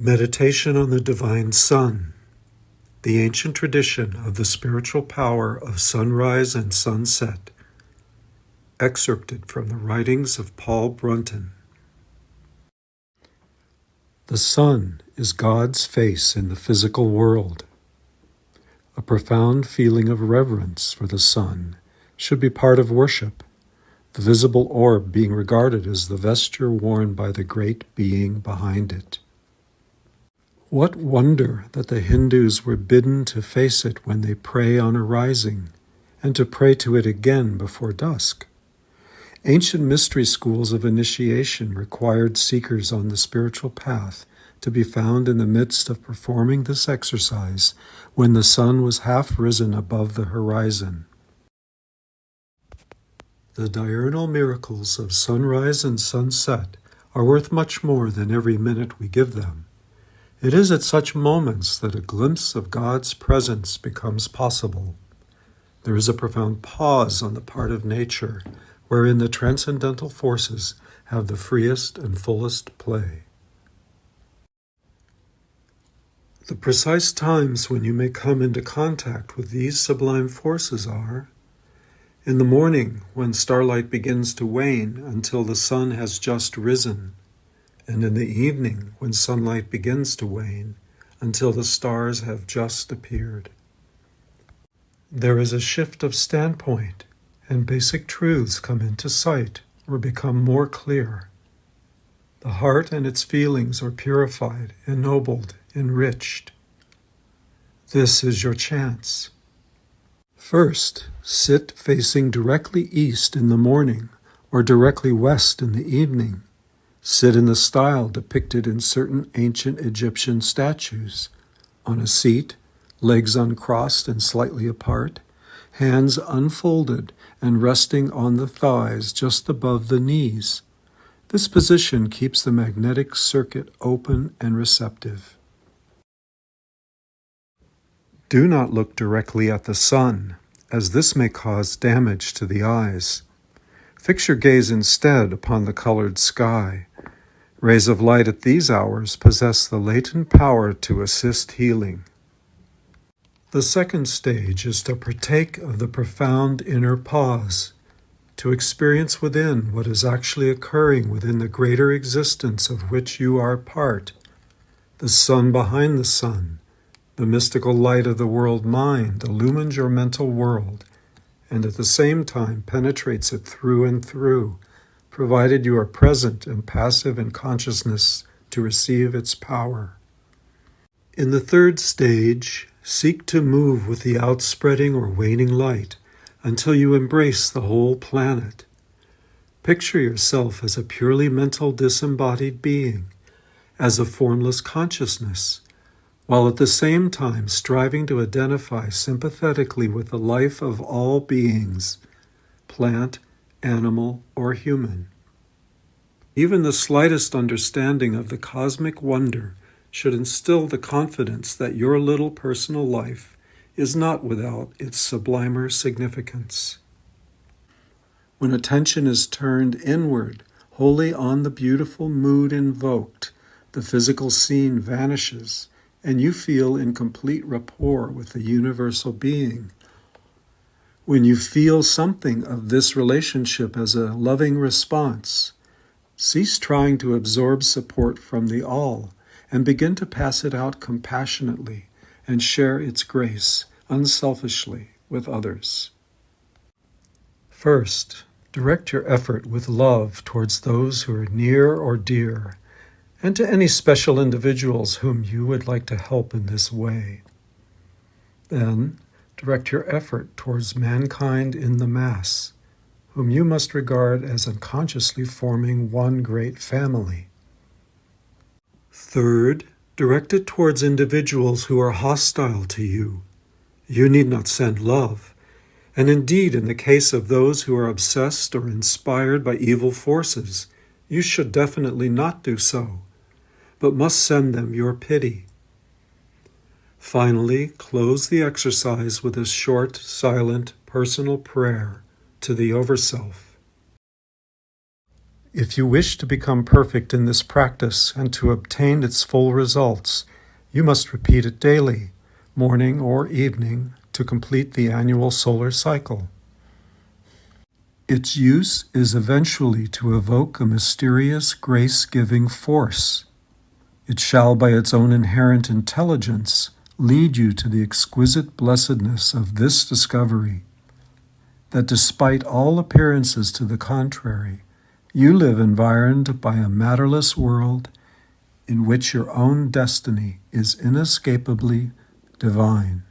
Meditation on the Divine Sun, the ancient tradition of the spiritual power of sunrise and sunset, excerpted from the writings of Paul Brunton. The sun is God's face in the physical world. A profound feeling of reverence for the sun should be part of worship, the visible orb being regarded as the vesture worn by the great being behind it. What wonder that the Hindus were bidden to face it when they pray on arising, and to pray to it again before dusk. Ancient mystery schools of initiation required seekers on the spiritual path to be found in the midst of performing this exercise when the sun was half risen above the horizon. The diurnal miracles of sunrise and sunset are worth much more than every minute we give them. It is at such moments that a glimpse of God's presence becomes possible. There is a profound pause on the part of nature, wherein the transcendental forces have the freest and fullest play. The precise times when you may come into contact with these sublime forces are: in the morning, when starlight begins to wane until the sun has just risen, and in the evening, when sunlight begins to wane until the stars have just appeared. There is a shift of standpoint, and basic truths come into sight or become more clear. The heart and its feelings are purified, ennobled, enriched. This is your chance. First, sit facing directly east in the morning or directly west in the evening. Sit in the style depicted in certain ancient Egyptian statues, on a seat, legs uncrossed and slightly apart, hands unfolded and resting on the thighs just above the knees. This position keeps the magnetic circuit open and receptive. Do not look directly at the sun, as this may cause damage to the eyes. Fix your gaze instead upon the colored sky. Rays of light at these hours possess the latent power to assist healing. The second stage is to partake of the profound inner pause, to experience within what is actually occurring within the greater existence of which you are part, the sun behind the sun. The mystical light of the world mind illumines your mental world, and at the same time penetrates it through and through, provided you are present and passive in consciousness to receive its power. In the third stage, seek to move with the outspreading or waning light until you embrace the whole planet. Picture yourself as a purely mental disembodied being, as a formless consciousness, while at the same time striving to identify sympathetically with the life of all beings, plant, animal, or human. Even the slightest understanding of the cosmic wonder should instill the confidence that your little personal life is not without its sublimer significance. When attention is turned inward, wholly on the beautiful mood invoked, the physical scene vanishes, and you feel in complete rapport with the universal being. When you feel something of this relationship as a loving response, cease trying to absorb support from the all and begin to pass it out compassionately and share its grace unselfishly with others. First, direct your effort with love towards those who are near or dear, and to any special individuals whom you would like to help in this way. Then, direct your effort towards mankind in the mass, whom you must regard as unconsciously forming one great family. Third, direct it towards individuals who are hostile to you. You need not send love, and indeed, in the case of those who are obsessed or inspired by evil forces, you should definitely not do so, but must send them your pity. Finally, close the exercise with a short, silent, personal prayer to the Overself. If you wish to become perfect in this practice and to obtain its full results, you must repeat it daily, morning or evening, to complete the annual solar cycle. Its use is eventually to evoke a mysterious grace-giving force. It shall, by its own inherent intelligence, lead you to the exquisite blessedness of this discovery, that despite all appearances to the contrary, you live environed by a matterless world in which your own destiny is inescapably divine.